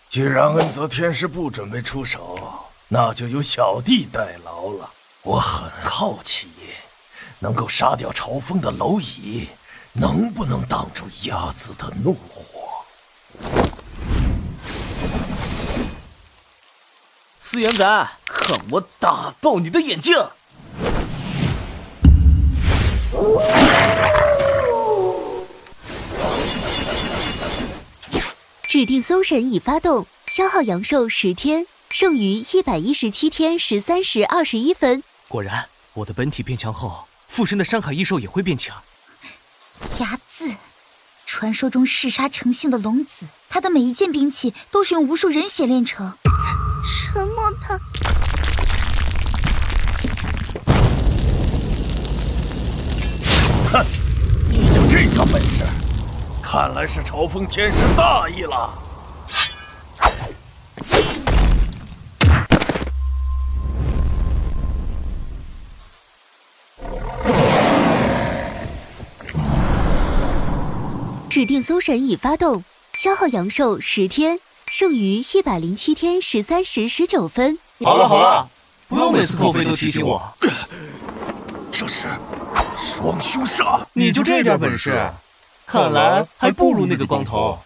既然恩泽天师不准备出手，那就由小弟代劳了。我很好奇，能够杀掉朝风的蝼蚁，能不能挡住鸭子的怒火？四眼仔，看我打爆你的眼睛！指定搜神已发动，消耗阳寿10天，剩余117天13时21分。果然，我的本体变强后，附身的山海异兽也会变强。鸭子，传说中嗜杀成性的龙子，他的每一件兵器都是用无数人血炼成。沉默他。哼，你就这条本事？看来是朝风天师大意了。指定搜神已发动，消耗阳寿10天，剩余107天13时19分。好了，不用每次扣飞都提醒我。这是双凶煞，你就这点本事，看来还不如那个光头。